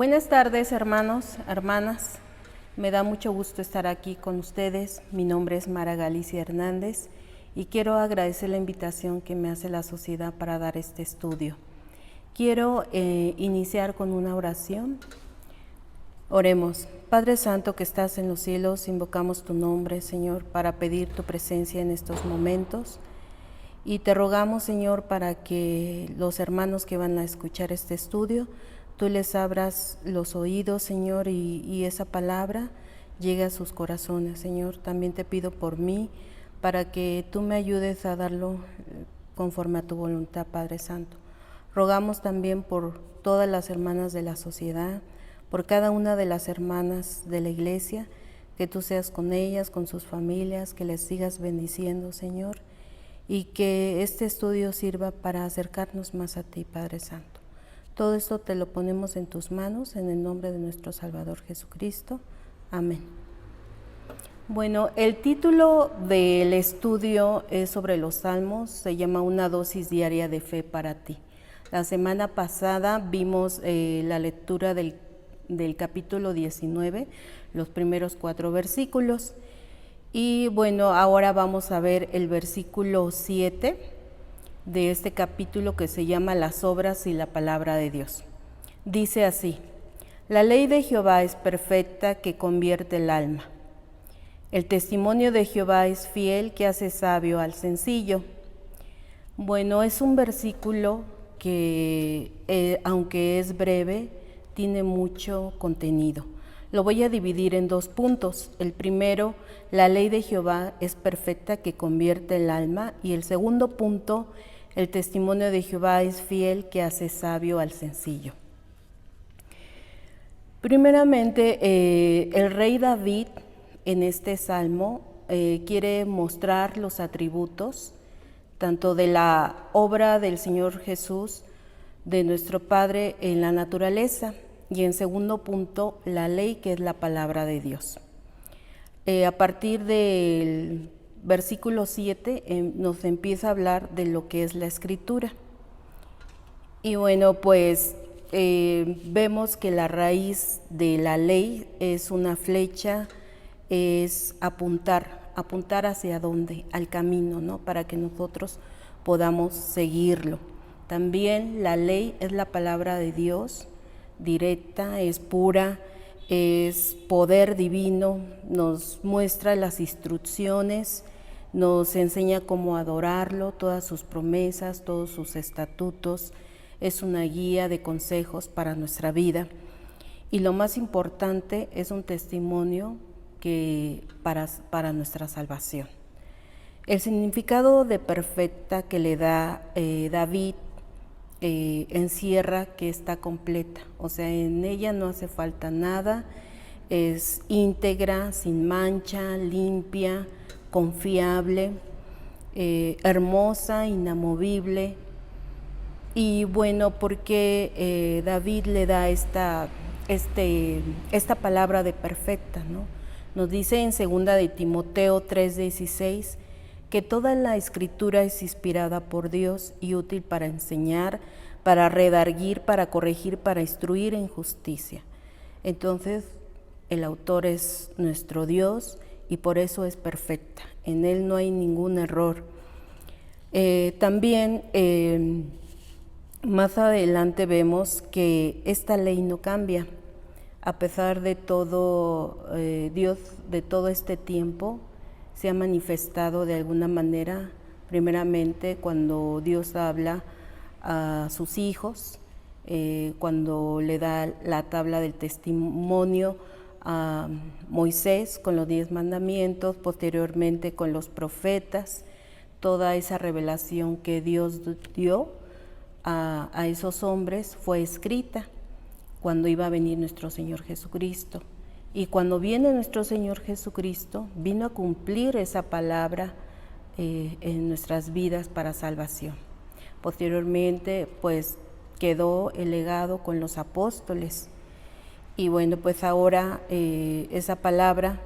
Buenas tardes, hermanos, hermanas. Me da mucho gusto estar aquí con ustedes. Mi nombre es Mara Galicia Hernández y quiero agradecer la invitación que me hace la sociedad para dar este estudio. Quiero iniciar con una oración. Oremos. Padre Santo que estás en los cielos, invocamos tu nombre, Señor, para pedir tu presencia en estos momentos. Y te rogamos, Señor, para que los hermanos que van a escuchar este estudio, tú les abras los oídos, Señor, y esa palabra llegue a sus corazones, Señor. También te pido por mí, para que tú me ayudes a darlo conforme a tu voluntad, Padre Santo. Rogamos también por todas las hermanas de la sociedad, por cada una de las hermanas de la iglesia, que tú seas con ellas, con sus familias, que les sigas bendiciendo, Señor, y que este estudio sirva para acercarnos más a ti, Padre Santo. Todo esto te lo ponemos en tus manos, en el nombre de nuestro Salvador Jesucristo. Amén. Bueno, el título del estudio es sobre los Salmos, se llama Una dosis diaria de fe para ti. La semana pasada vimos la lectura del capítulo 19, los primeros 4 versículos. Y bueno, ahora vamos a ver el versículo 7 de este capítulo que se llama Las obras y la palabra de Dios. Dice así: La ley de Jehová es perfecta, que convierte el alma. El testimonio de Jehová es fiel, que hace sabio al sencillo. Bueno, es un versículo que, aunque es breve, tiene mucho contenido. Lo voy a dividir en 2 puntos. El primero, la ley de Jehová es perfecta, que convierte el alma. Y el segundo punto, el testimonio de Jehová es fiel, que hace sabio al sencillo. Primeramente, el rey David en este salmo quiere mostrar los atributos tanto de la obra del Señor Jesús, de nuestro Padre en la naturaleza, y en segundo punto, la ley, que es la palabra de Dios. A partir del versículo 7 nos empieza a hablar de lo que es la escritura. Y bueno, pues vemos que la raíz de la ley es una flecha, es apuntar hacia dónde, al camino, ¿no? Para que nosotros podamos seguirlo. También la ley es la palabra de Dios, directa, es pura, es poder divino, nos muestra las instrucciones, nos enseña cómo adorarlo, todas sus promesas, todos sus estatutos, es una guía de consejos para nuestra vida. Y lo más importante, es un testimonio para nuestra salvación. El significado de perfecta que le da David encierra que está completa, o sea, en ella no hace falta nada, es íntegra, sin mancha, limpia, confiable, hermosa, inamovible. Y bueno, porque David le da esta palabra de perfecta, ¿no? Nos dice en 2 de Timoteo 3:16 que toda la escritura es inspirada por Dios y útil para enseñar, para redarguir, para corregir, para instruir en justicia. Entonces, el autor es nuestro Dios y por eso es perfecta. En él no hay ningún error. También más adelante vemos que esta ley no cambia. A pesar de todo, Dios de todo este tiempo se ha manifestado de alguna manera, primeramente cuando Dios habla a sus hijos, cuando le da la tabla del testimonio a Moisés con los 10 mandamientos, posteriormente con los profetas, toda esa revelación que Dios dio a esos hombres fue escrita cuando iba a venir nuestro Señor Jesucristo. Y cuando viene nuestro Señor Jesucristo, vino a cumplir esa palabra en nuestras vidas para salvación. Posteriormente, pues quedó el legado con los apóstoles. Y bueno, pues ahora esa palabra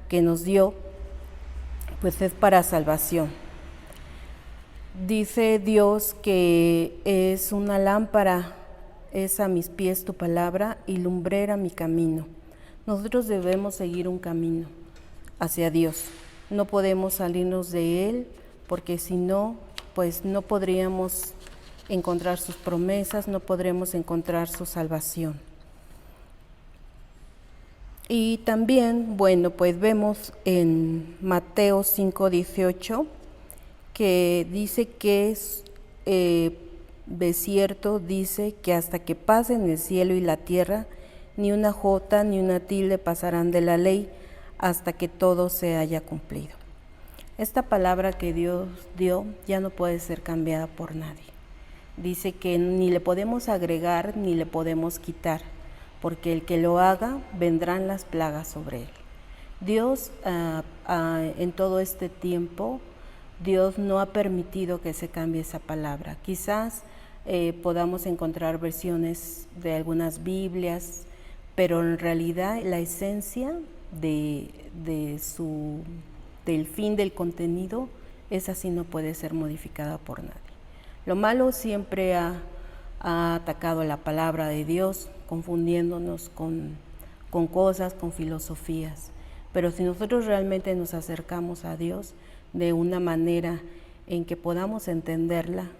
que nos dio, pues es para salvación. Dice Dios que es una lámpara es a mis pies tu palabra y lumbrera mi camino. Nosotros debemos seguir un camino hacia Dios. No podemos salirnos de Él porque si no, pues no podríamos encontrar sus promesas, no podremos encontrar su salvación. Y también, bueno, pues vemos en Mateo 5:18 que dice que es de cierto, dice que hasta que pasen el cielo y la tierra, ni una jota ni una tilde pasarán de la ley hasta que todo se haya cumplido. Esta palabra que Dios dio ya no puede ser cambiada por nadie. Dice que ni le podemos agregar ni le podemos quitar, porque el que lo haga, vendrán las plagas sobre él. Dios en todo este tiempo, Dios no ha permitido que se cambie esa palabra. Quizás podamos encontrar versiones de algunas Biblias, pero en realidad la esencia del fin del contenido, esa sí no puede ser modificada por nadie. Lo malo siempre ha atacado la palabra de Dios, confundiéndonos con cosas, con filosofías. Pero si nosotros realmente nos acercamos a Dios de una manera en que podamos entenderla,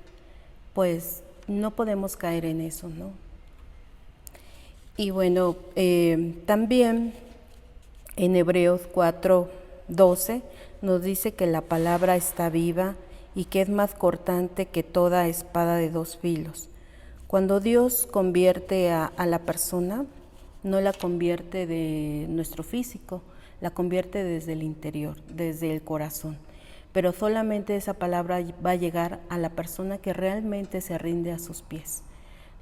pues no podemos caer en eso, ¿no? Y bueno, también en Hebreos 4:12 nos dice que la palabra está viva y que es más cortante que toda espada de dos filos. Cuando Dios convierte a la persona, no la convierte de nuestro físico, la convierte desde el interior, desde el corazón. Pero solamente esa palabra va a llegar a la persona que realmente se rinde a sus pies.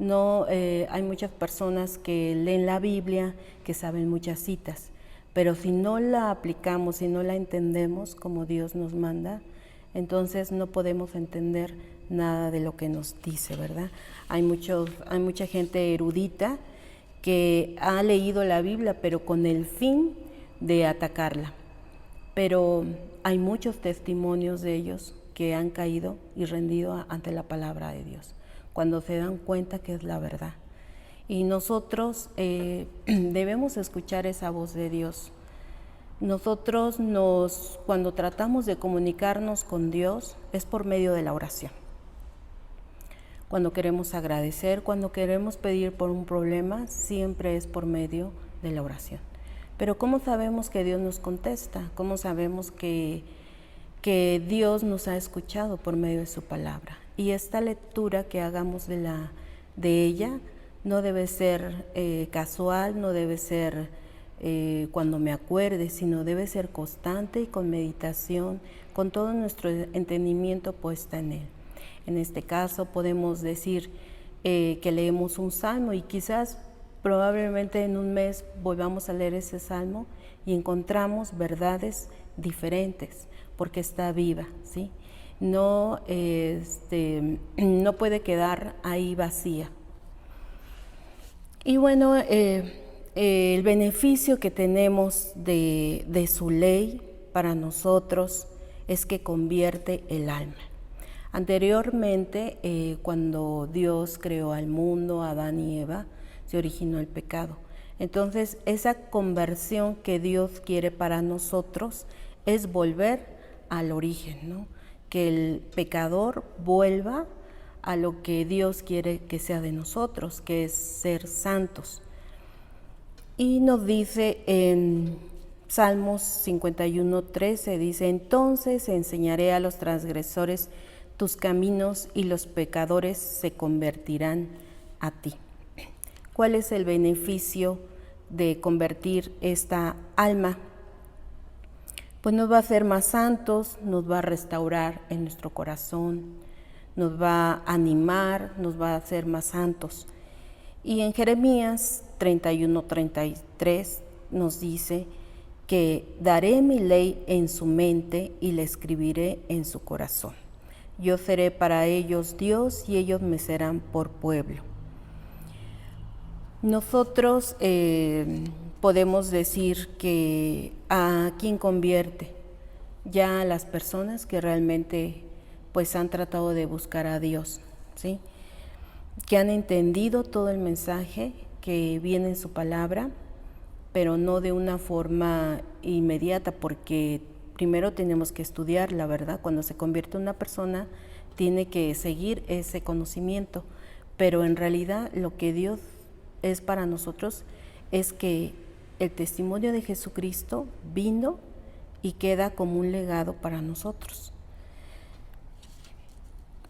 No, hay muchas personas que leen la Biblia, que saben muchas citas, pero si no la aplicamos, si no la entendemos como Dios nos manda, entonces no podemos entender nada de lo que nos dice, ¿verdad? Hay mucha gente erudita que ha leído la Biblia, pero con el fin de atacarla. Pero hay muchos testimonios de ellos que han caído y rendido ante la palabra de Dios, cuando se dan cuenta que es la verdad. Y nosotros debemos escuchar esa voz de Dios. Nosotros cuando tratamos de comunicarnos con Dios es por medio de la oración. Cuando queremos agradecer, cuando queremos pedir por un problema, siempre es por medio de la oración. Pero ¿cómo sabemos que Dios nos contesta? ¿Cómo sabemos que Dios nos ha escuchado por medio de su palabra? Y esta lectura que hagamos de ella no debe ser casual, no debe ser cuando me acuerde, sino debe ser constante y con meditación, con todo nuestro entendimiento puesta en Él. En este caso podemos decir que leemos un salmo y quizás probablemente en un mes volvamos a leer ese salmo y encontramos verdades diferentes porque está viva, ¿sí? No puede quedar ahí vacía. Y bueno, el beneficio que tenemos de su ley para nosotros es que convierte el alma. Anteriormente, cuando Dios creó al mundo, Adán y Eva, se originó el pecado. Entonces, esa conversión que Dios quiere para nosotros es volver al origen, ¿no? Que el pecador vuelva a lo que Dios quiere que sea de nosotros, que es ser santos. Y nos dice en Salmos 51:13, dice: entonces enseñaré a los transgresores tus caminos y los pecadores se convertirán a ti. ¿Cuál es el beneficio de convertir esta alma? Pues nos va a hacer más santos, nos va a restaurar en nuestro corazón, nos va a animar, nos va a hacer más santos. Y en Jeremías 31:33 nos dice que daré mi ley en su mente y la escribiré en su corazón. Yo seré para ellos Dios y ellos me serán por pueblo. Nosotros podemos decir que a quién convierte, ya a las personas que realmente pues han tratado de buscar a Dios, ¿sí? que han entendido todo el mensaje que viene en su palabra, pero no de una forma inmediata, porque primero tenemos que estudiar, la verdad. Cuando se convierte en una persona, tiene que seguir ese conocimiento, pero en realidad lo que Dios es para nosotros es que el testimonio de Jesucristo vino y queda como un legado para nosotros.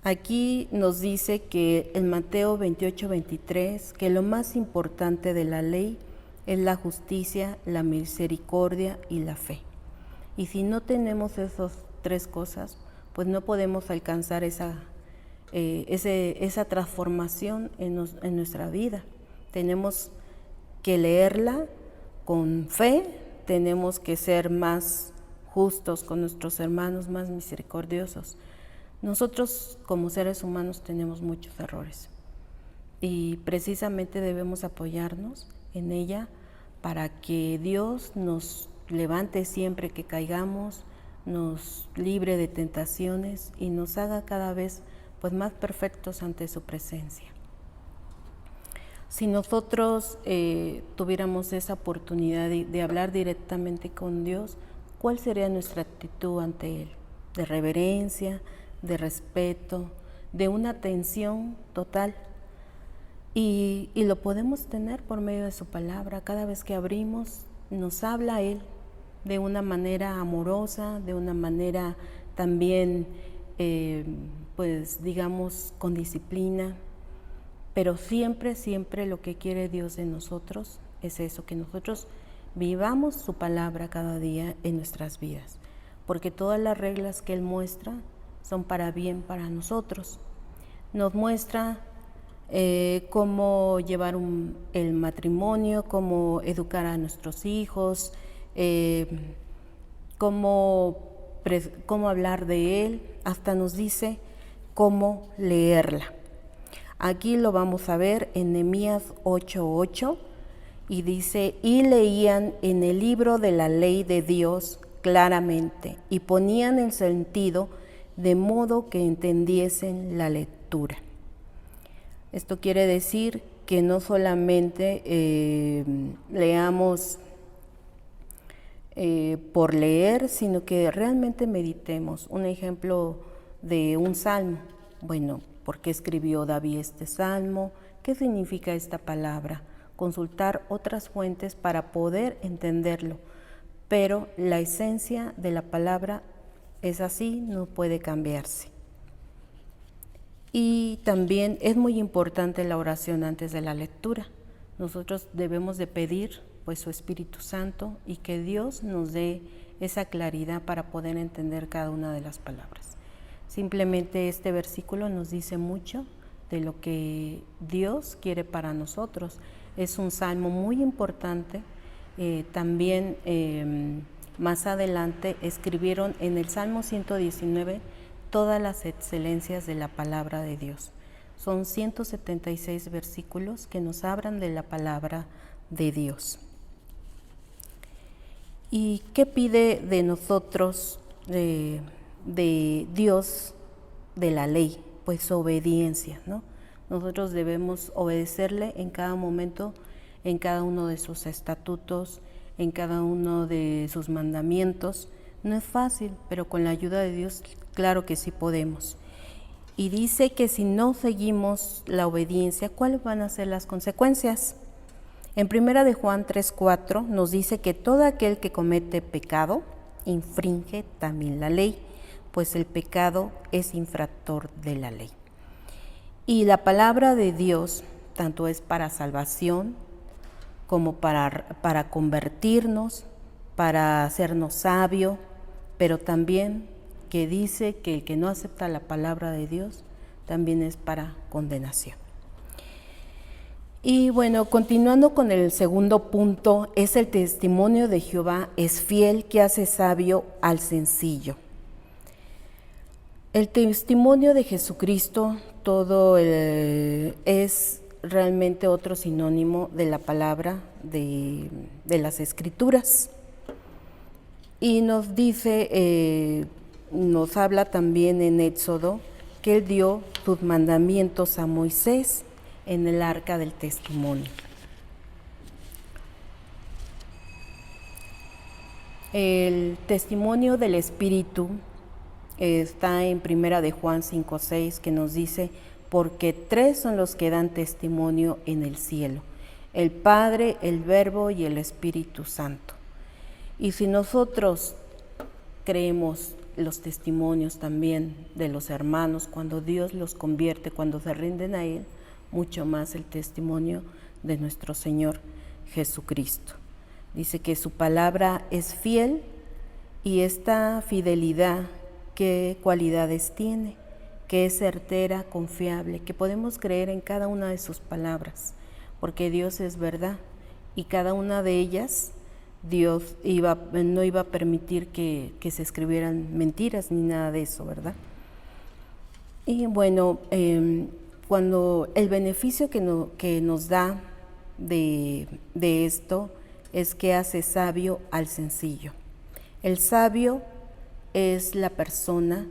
Aquí nos dice que en Mateo 28:23, que lo más importante de la ley es la justicia, la misericordia y la fe. Y si no tenemos esas tres cosas, pues no podemos alcanzar esa transformación en nuestra vida. Tenemos que leerla con fe, tenemos que ser más justos con nuestros hermanos, más misericordiosos. Nosotros como seres humanos tenemos muchos errores y precisamente debemos apoyarnos en ella para que Dios nos levante siempre que caigamos, nos libre de tentaciones y nos haga cada vez pues más perfectos ante su presencia. Si nosotros tuviéramos esa oportunidad de hablar directamente con Dios, ¿cuál sería nuestra actitud ante Él? De reverencia, de respeto, de una atención total. Y lo podemos tener por medio de su palabra. Cada vez que abrimos, nos habla Él de una manera amorosa, de una manera también, pues digamos, con disciplina. Pero siempre, siempre lo que quiere Dios de nosotros es eso, que nosotros vivamos su palabra cada día en nuestras vidas. Porque todas las reglas que Él muestra son para bien para nosotros. Nos muestra cómo llevar el matrimonio, cómo educar a nuestros hijos, cómo hablar de Él, hasta nos dice cómo leerla. Aquí lo vamos a ver en Nehemías 8:8 y dice, y leían en el libro de la ley de Dios claramente y ponían el sentido de modo que entendiesen la lectura. Esto quiere decir que no solamente leamos por leer, sino que realmente meditemos. Un ejemplo de un salmo. Bueno, ¿por qué escribió David este salmo? ¿Qué significa esta palabra? Consultar otras fuentes para poder entenderlo. Pero la esencia de la palabra es así, no puede cambiarse. Y también es muy importante la oración antes de la lectura. Nosotros debemos de pedir pues su Espíritu Santo y que Dios nos dé esa claridad para poder entender cada una de las palabras. Simplemente este versículo nos dice mucho de lo que Dios quiere para nosotros. Es un salmo muy importante. También más adelante escribieron en el Salmo 119 todas las excelencias de la palabra de Dios. Son 176 versículos que nos hablan de la palabra de Dios. ¿Y qué pide de nosotros, de Dios, de la ley? Pues obediencia, ¿no? Nosotros debemos obedecerle en cada momento, en cada uno de sus estatutos, en cada uno de sus mandamientos. No es fácil, pero con la ayuda de Dios, claro que sí podemos. Y dice que si no seguimos la obediencia, ¿cuáles van a ser las consecuencias? En 1 de Juan 3:4 nos dice que todo aquel que comete pecado infringe también la ley, pues el pecado es infractor de la ley. Y la palabra de Dios tanto es para salvación como para convertirnos, para hacernos sabios, pero también que dice que el que no acepta la palabra de Dios también es para condenación. Y bueno, continuando con el segundo punto, es el testimonio de Jehová es fiel que hace sabio al sencillo. El testimonio de Jesucristo es realmente otro sinónimo de la palabra de las Escrituras. Y nos dice, nos habla también en Éxodo que Él dio sus mandamientos a Moisés en el arca del testimonio. El testimonio del Espíritu está en Primera de Juan 5:6, que nos dice: porque 3 son los que dan testimonio en el cielo, el Padre, el Verbo y el Espíritu Santo. Y si nosotros creemos los testimonios también de los hermanos, cuando Dios los convierte, cuando se rinden a Él, mucho más el testimonio de nuestro Señor Jesucristo. Dice que su palabra es fiel, y esta fidelidad, ¿qué cualidades tiene? Que es certera, confiable, que podemos creer en cada una de sus palabras, porque Dios es verdad, y cada una de ellas Dios no iba a permitir que se escribieran mentiras ni nada de eso, ¿verdad? Y bueno, cuando el beneficio que nos da de esto es que hace sabio al sencillo. El sabio es la persona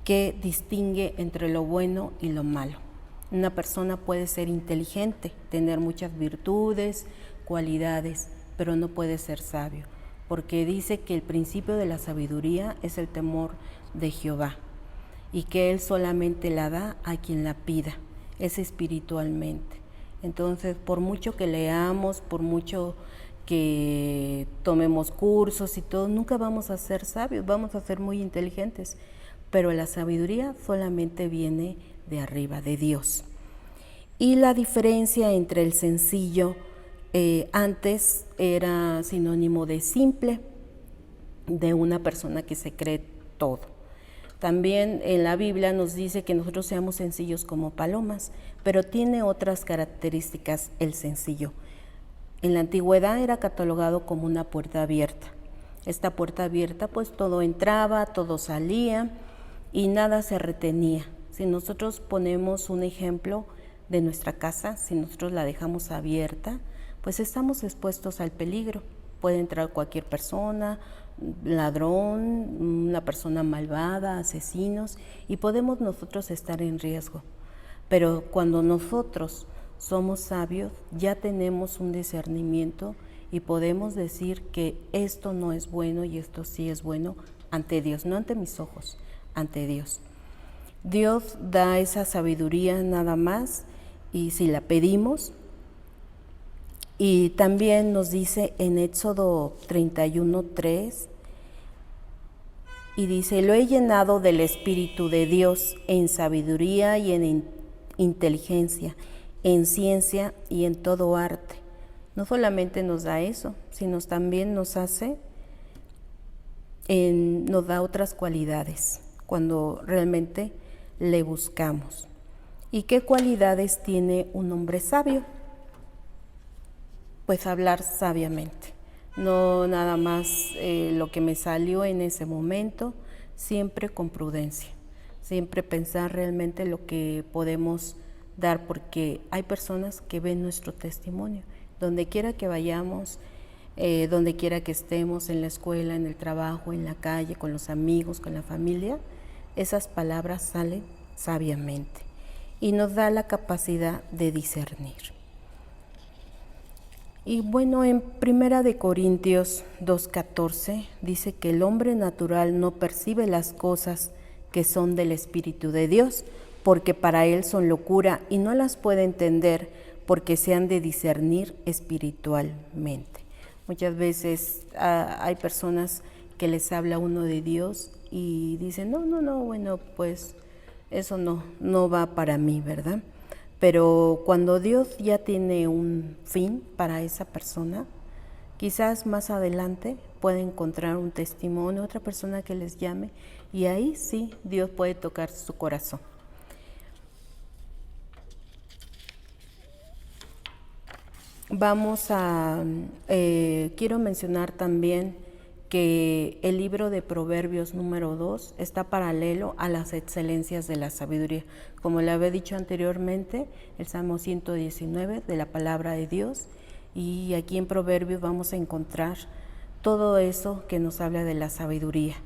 que distingue entre lo bueno y lo malo. Una persona puede ser inteligente, tener muchas virtudes, cualidades, pero no puede ser sabio, porque dice que el principio de la sabiduría es el temor de Jehová, y que Él solamente la da a quien la pida, es espiritualmente. Entonces, por mucho que leamos, por mucho que tomemos cursos y todo, nunca vamos a ser sabios, vamos a ser muy inteligentes, pero la sabiduría solamente viene de arriba, de Dios. Y la diferencia entre el sencillo, antes era sinónimo de simple, de una persona que se cree todo. También en la Biblia nos dice que nosotros seamos sencillos como palomas, pero tiene otras características el sencillo. En la antigüedad era catalogado como una puerta abierta. Esta puerta abierta, pues todo entraba, todo salía y nada se retenía. Si nosotros ponemos un ejemplo de nuestra casa, si nosotros la dejamos abierta, pues estamos expuestos al peligro. Puede entrar cualquier persona, ladrón, una persona malvada, asesinos, y podemos nosotros estar en riesgo. Pero cuando nosotros somos sabios, ya tenemos un discernimiento y podemos decir que esto no es bueno y esto sí es bueno ante Dios, no ante mis ojos, ante Dios. Dios da esa sabiduría nada más, y si la pedimos. Y también nos dice en Éxodo 31:3, y dice: lo he llenado del Espíritu de Dios en sabiduría y en inteligencia, en ciencia y en todo arte. No solamente nos da eso, sino también nos da otras cualidades cuando realmente le buscamos. ¿Y qué cualidades tiene un hombre sabio? Pues hablar sabiamente, no nada más lo que me salió en ese momento, siempre con prudencia, siempre pensar realmente lo que podemos dar, porque hay personas que ven nuestro testimonio, donde quiera que vayamos, donde quiera que estemos, en la escuela, en el trabajo, en la calle, con los amigos, con la familia, esas palabras salen sabiamente y nos da la capacidad de discernir. Y bueno, en Primera de Corintios 2:14 dice que el hombre natural no percibe las cosas que son del Espíritu de Dios, porque para él son locura y no las puede entender, porque se han de discernir espiritualmente. Muchas veces hay personas que les habla uno de Dios y dicen, no, bueno, pues eso no va para mí, ¿verdad? Pero cuando Dios ya tiene un fin para esa persona, quizás más adelante puede encontrar un testimonio, otra persona que les llame, y ahí sí Dios puede tocar su corazón. Quiero mencionar también que el libro de Proverbios número 2 está paralelo a las excelencias de la sabiduría. Como le había dicho anteriormente, el Salmo 119 de la palabra de Dios, y aquí en Proverbios vamos a encontrar todo eso que nos habla de la sabiduría.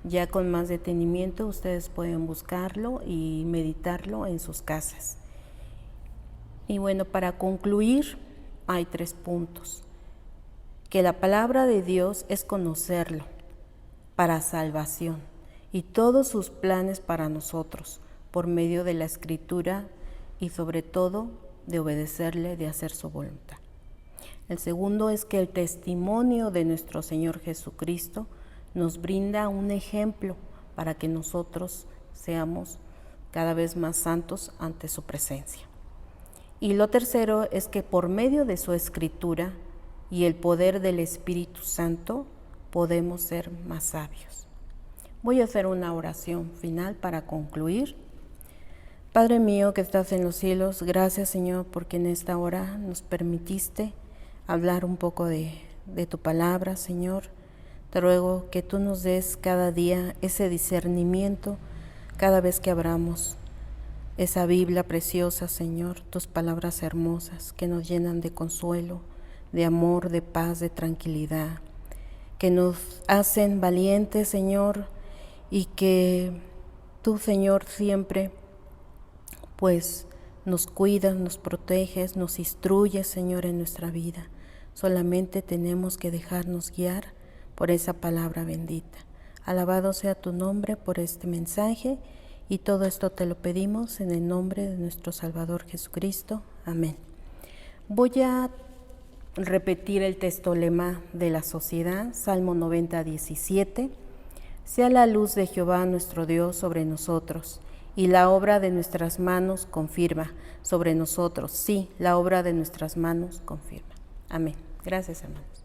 Ya con más detenimiento ustedes pueden buscarlo y meditarlo en sus casas. Y bueno, para concluir, hay 3 puntos. Que la palabra de Dios es conocerlo para salvación y todos sus planes para nosotros por medio de la Escritura y sobre todo de obedecerle, de hacer su voluntad. El segundo es que el testimonio de nuestro Señor Jesucristo nos brinda un ejemplo para que nosotros seamos cada vez más santos ante su presencia. Y lo tercero es que por medio de su Escritura y el poder del Espíritu Santo podemos ser más sabios. Voy a hacer una oración final para concluir. Padre mío que estás en los cielos, gracias Señor porque en esta hora nos permitiste hablar un poco de tu palabra, Señor. Te ruego que tú nos des cada día ese discernimiento cada vez que abramos esa Biblia preciosa, Señor, tus palabras hermosas que nos llenan de consuelo, de amor, de paz, de tranquilidad, que nos hacen valientes, Señor, y que tú, Señor, siempre pues nos cuidas, nos proteges, nos instruyes, Señor, en nuestra vida. Solamente tenemos que dejarnos guiar por esa palabra bendita. Alabado sea tu nombre por este mensaje y todo esto te lo pedimos en el nombre de nuestro Salvador Jesucristo. Amén. Voy a repetir el texto lema de la sociedad, Salmo 90, 17. Sea la luz de Jehová nuestro Dios sobre nosotros, y la obra de nuestras manos confirma sobre nosotros. Sí, la obra de nuestras manos confirma. Amén. Gracias, hermanos.